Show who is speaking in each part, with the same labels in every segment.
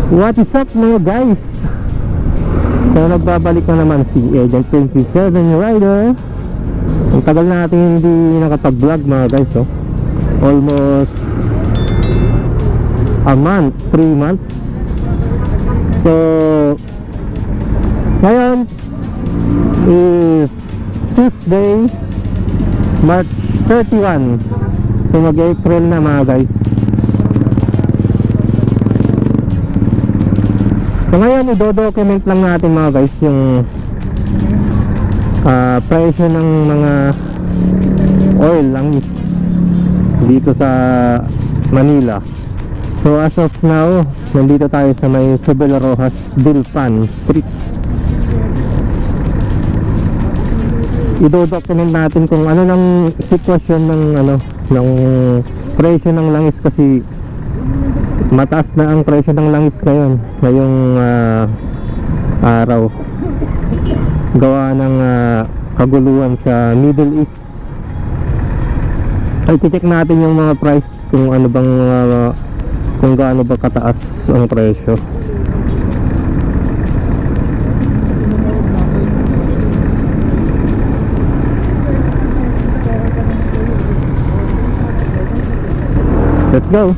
Speaker 1: What is up mga guys? So nagbabalik na naman si Agent 27 Rider. Ang tagal natin hindi nakapag-vlog mga guys, oh. Almost a month, 3 months. So ngayon is Tuesday, March 31. So mag-April na mga guys. So ngayon i-document lang natin mga guys yung presyo ng mga oil langis dito sa Manila. So as of now, nandito tayo sa may Isabela Rojas, Bilpan Street. I-document natin kung ano ng sitwasyon ng ng presyo ng langis, kasi mataas na ang presyo ng langis ngayong araw, gawa ng kaguluhan sa Middle East. Ay check natin yung mga price kung ano bang kung gaano ba kataas ang presyo. Let's go.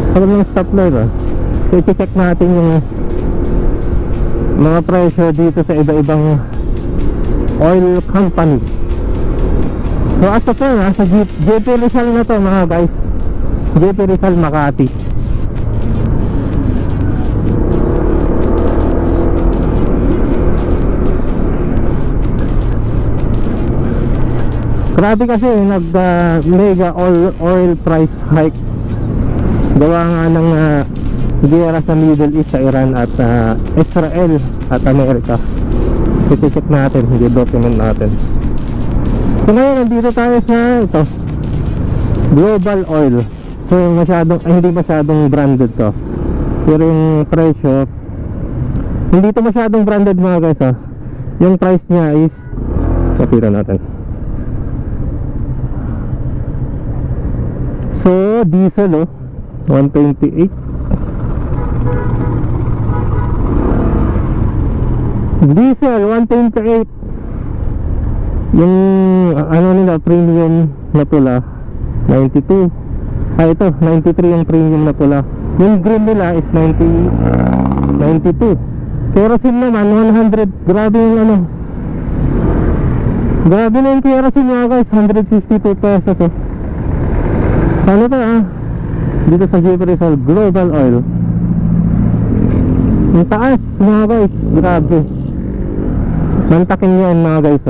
Speaker 1: Ako ng stoplight So i-check natin yung mga presyo dito sa iba-ibang oil company. So as of now, sa JP Rizal na to mga guys, JP Rizal Makati. Grabe kasi nag oil price hike, gawa nga ng giyera sa Middle East, sa Iran at Israel at Amerika. I-check natin, i-document natin. So ngayon nandito tayo sa ito, Global Oil. So hindi masyadong branded to, pero yung presyo hindi to masyadong branded mga guys Yung price niya is, kapira natin. So diesel 128, diesel 128. Yung nila premium na pula 92. Ito 93 yung premium na pula. Yung green nila is 92. Kerosene naman 100. Grabe yung grabe na yung kerosene mga guys, 152 pesos Ano to dito sa JP Rizal Global Oil. Ang taas mga guys, grabe. Mantakin yan mga guys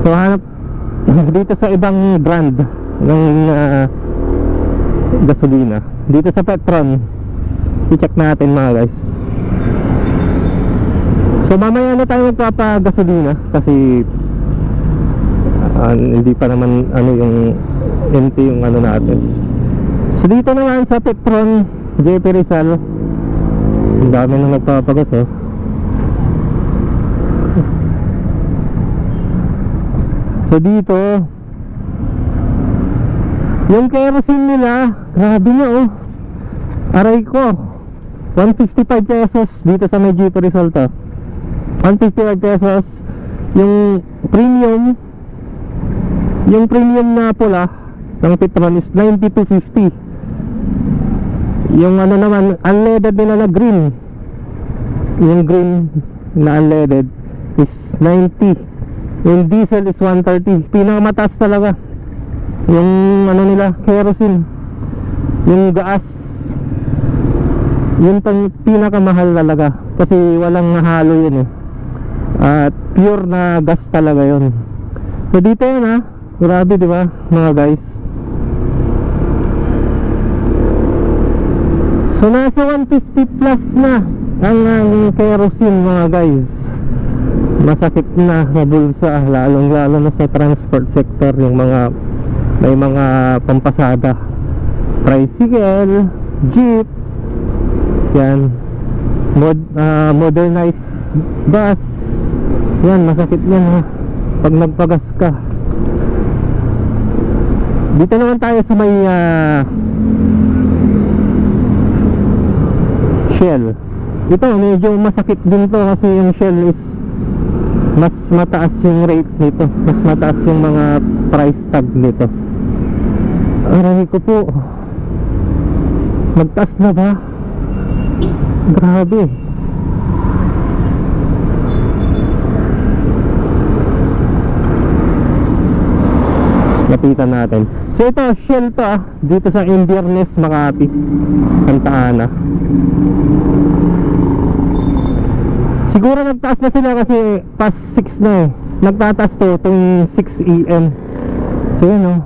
Speaker 1: So hanap dito sa ibang brand ng gasolina. Dito sa Petron, i-check natin mga guys. So mamaya na tayo magpapagasolina kasi hindi pa naman yung empty yung natin. So dito naman sa Petron JP Rizal, ang dami na nagpapagas So dito yung kerosene nila, grabe na aray ko, 155 pesos dito sa may JP Rizal 155 pesos. Yung premium na pula ng Petron is 92.50. Yung naman unleaded nila na green, yung green na unleaded is 90. Yung diesel is 130. Pinakamataas talaga yung nila, kerosene. Yung gas, yun pinakamahal talaga kasi walang halo yun at pure na gas talaga yun. So dito yun grabe diba mga guys. So nasa 150 plus na ang kerosene mga guys. Masakit na sa bulsa, lalong lalo na sa transport sector. Yung may mga pampasada, tricycle, jeep, yan, modernized bus, yan, masakit yan pag nagpagas ka. Dito naman tayo sa may Shell. Ito medyo masakit din to kasi yung Shell is mas mataas yung rate nito, mas mataas yung mga price tag nito. Aray ko po, magtaas na ba? Grabe. Lapitan natin. So ito, Shell to dito sa Inverness, Makati, Santa Ana. Siguro nagtaas na sila kasi past 6 na eh. Nagtataas to itong 6 AM. So yun oh.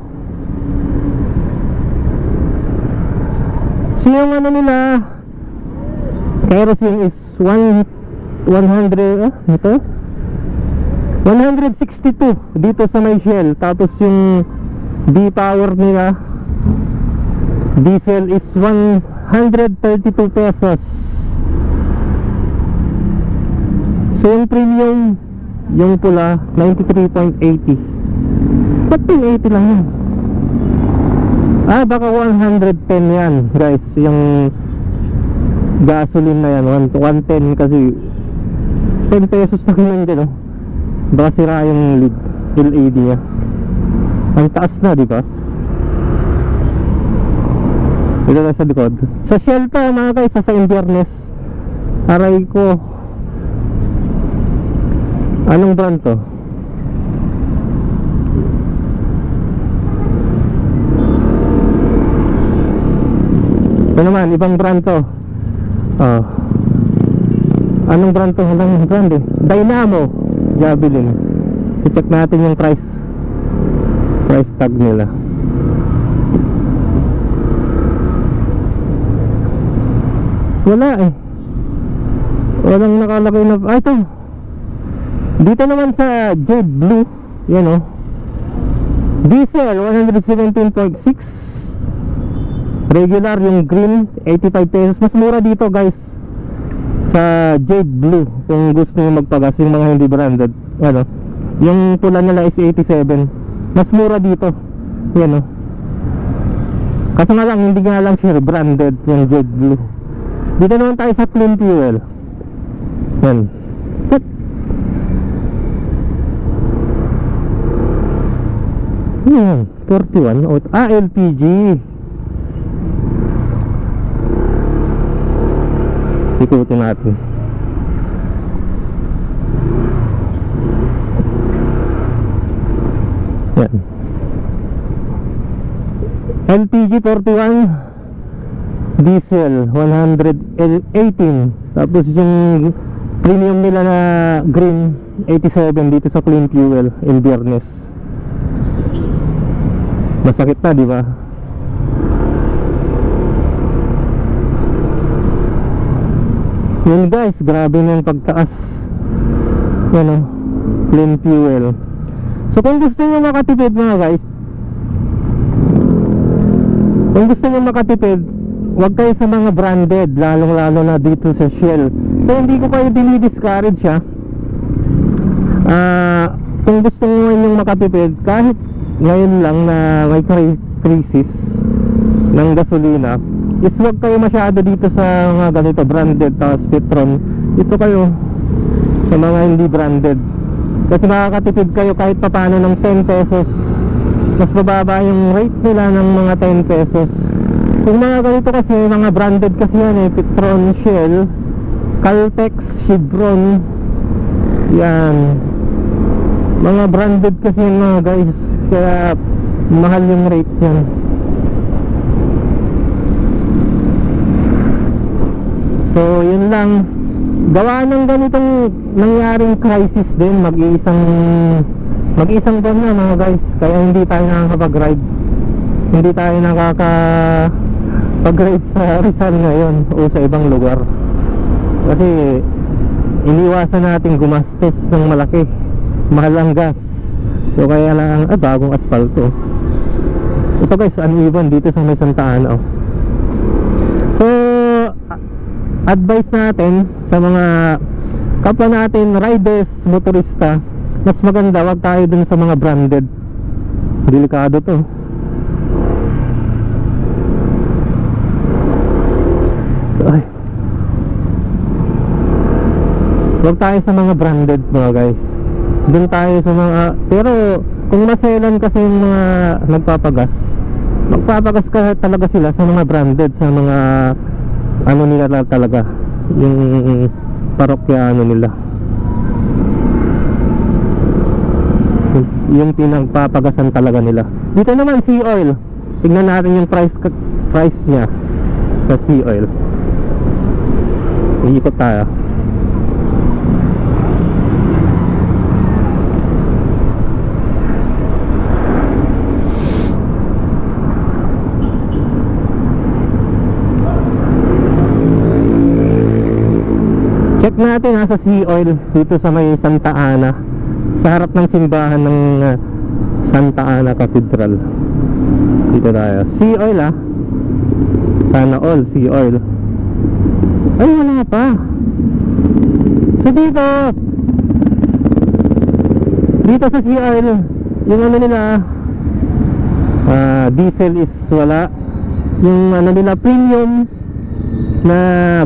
Speaker 1: So yung ano nila, kerosene is 100 ito 162 dito sa may Shell. Tapos yung D-Power nila, diesel is 132 pesos. So yung premium, yung pula 93.80. Ba't 80 lang yun? Baka 110 yan guys. Yung gasoline na yan 110 kasi 10 pesos na lang din oh. Baka sira yung LED nya. Ang taas na, di ba? Ito na sa likod. Sa Shell to mga guys, sa Inverness. Aray ko, anong brand to? Ito naman, ibang brand to. Anong brand to? Anong brand eh? Dynamo Javelin. I-check natin yung price tag nila. Wala eh. Walang nakalagay na. Ito. Dito naman sa Jade Blue, yan oh. Diesel 117.6. Regular yung green 85 pesos. Mas mura dito guys sa Jade Blue kung gusto niyo magpagas, yung mga hindi branded. Ano? Yung pula nila is 87. Mas mura dito. Yan oh. Kaso nga lang hindi nga lang siya branded yung Jade Blue. Dito naman tayo sa Clean Fuel. Yan. Yan, 41 LPG. Ikutin natin. Yan. LPG 41, diesel 118. Tapos yung premium nila na green 87 dito sa Clean Fuel Inverness. Masakit na, di ba? Yun guys, grabe na yung pagtaas. Yan o, Clean Fuel. So kung gusto nyo makatipid mga guys, kung gusto nyo makatipid, huwag kayo sa mga branded, lalong lalo na dito sa Shell. So hindi ko kayo dinidiscourage ha. Kung gusto nyo yung makatipid, kahit ngayon lang na may crisis ng gasolina, is wag kayo masyado dito sa mga ganito branded tapos Petron. Ito kayo sa mga hindi branded kasi makakatipid kayo kahit papano ng 10 pesos. Mas bababa yung rate nila ng mga 10 pesos. Kung mga ganito kasi, mga branded kasi yan eh, Petron, Shell, Caltex, Chevron, yan, mga branded kasi yan mga guys, kaya mahal yung rate yan. So yun lang, gawa ng ganitong nangyaring crisis din, mag-iisang buwan na mga guys, kaya hindi tayo nakakapag-ride, hindi tayo nakakapag-ride sa Rizal ngayon o sa ibang lugar kasi iniwasan natin gumastos ng malaki, mahal ang gas. So kaya lang, bagong asfalto. Ito guys, uneven dito sa may Santa Ana oh. So advice natin sa mga kapwa natin riders, motorista, mas maganda wag tayo dun sa mga branded. Delikado to. Ay, Huwag tayo sa mga branded mga guys. Doon tayo sa mga, pero kung maselan kasi yung mga magpapagas ka talaga sila sa mga branded, sa mga ano nila talaga, yung parokyano nila, yung pinagpapagasan talaga nila. Dito naman sea oil, tignan natin yung price niya sa sea oil. Iikot tayo. Check natin sa sea oil dito sa may Santa Ana, sa harap ng simbahan ng Santa Ana Cathedral. Dito tayo. Sea oil sana all sea oil. Ay, wala pa. So dito sa sea oil, yung ano nila, diesel is wala. Yung ano nila, premium na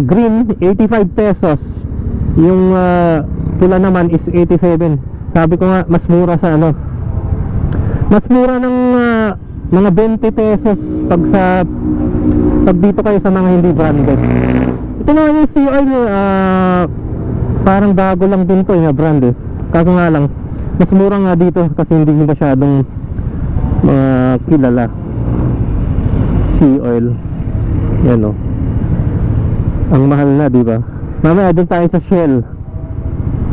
Speaker 1: green 85 pesos. Yung pula naman is 87. Sabi ko nga, mas mura sa ano, mas mura ng mga 20 pesos pag dito kayo sa mga hindi branded. Ito naman yung sea oil, parang bago lang din to yung brand kaso nga lang mas mura nga dito kasi hindi masyadong kilala. Sea oil, yan o, ang mahal na, diba? Mamaya doon tayo sa Shell,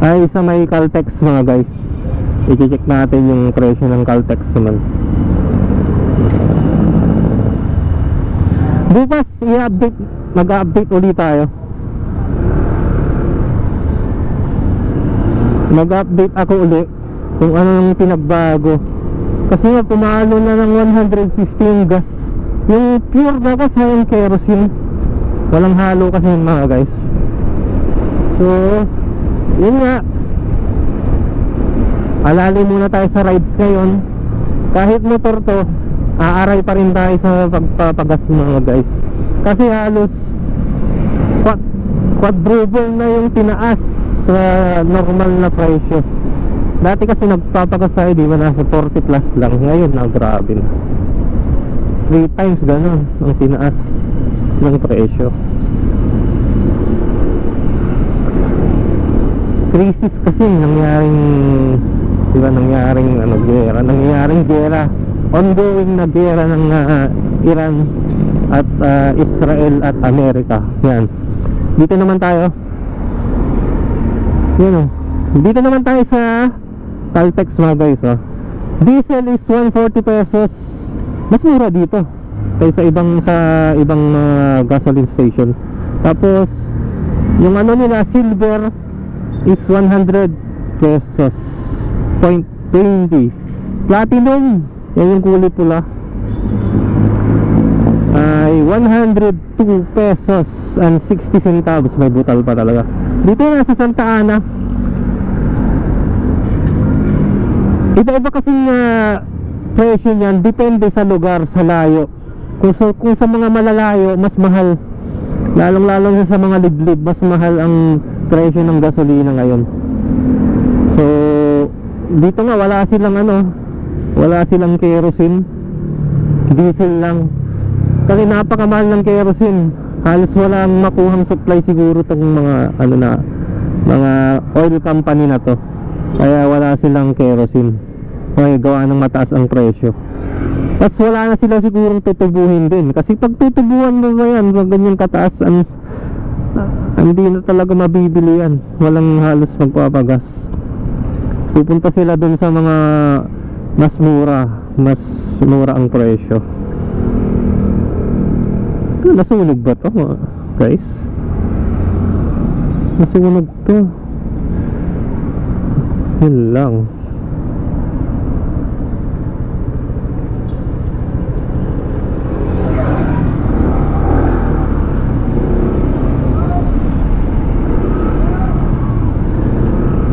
Speaker 1: ay sa may Caltex mga guys. I-check natin yung presyo ng Caltex naman. Bukas mag-update ulit tayo. Mag-update ako ulit kung ano yung pinagbago. Kasi nga pumalo na ng 150 yung gas. Yung pure na gas yung kerosene, walang halo kasi yun mga guys. So yun nga, alali muna tayo sa rides ngayon. Kahit motor to, aaray pa rin tayo sa pagpapagas mga guys. Kasi halos quadruple na yung tinaas sa normal na presyo. Dati kasi nagpapagas tayo, di ba, nasa 40 plus lang. Ngayon na grabe na, 3 times ganun ang tinaas ng presyo. Crisis kasi nangyaring, di ba, nangyaring gera, ongoing na gera ng Iran at Israel at Amerika. Yan. Dito naman tayo. Yan o. Dito naman tayo sa Caltex mga guys. Diesel is 140 pesos. Mas mura dito kaysa sa ibang gasoline station. Tapos yung ano nila, silver is 100 pesos 0.20. Platinum, yan yung kulay pula, ay 102 pesos and 60 centavos. May butal pa talaga. Dito na sa Santa Ana, iba-iba kasing presyo niyan, depende sa lugar, sa layo. Kung sa mga malalayo, mas mahal. Lalong-lalong sa mga liblib, mas mahal ang presyo ng gasolina ngayon. So dito nga wala silang kerosene, diesel lang. Kasi napakamahal ng kerosene, halos walang makuhang supply siguro tong mga mga oil company na to. Kaya wala silang kerosene, kaya gawa ng mataas ang presyo. Tapos wala na sila sigurong tutubuhin din, kasi pag tutubuhan mo ba yan, ganyan kataas, hindi na talaga mabibili yan. Walang halos magpapagas. Pupunta sila dun sa mga mas mura ang presyo. Nasunog ba to guys? Nasunog to. Yun lang.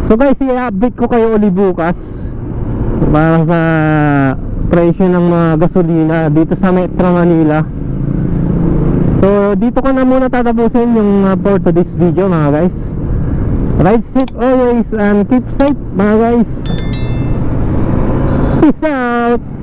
Speaker 1: So guys, i-update ko kayo ulit bukas para sa presyo ng mga gasolina dito sa Metro Manila. So dito ko na muna tatapusin yung for today's video mga guys. Ride safe always and keep safe mga guys. Peace out.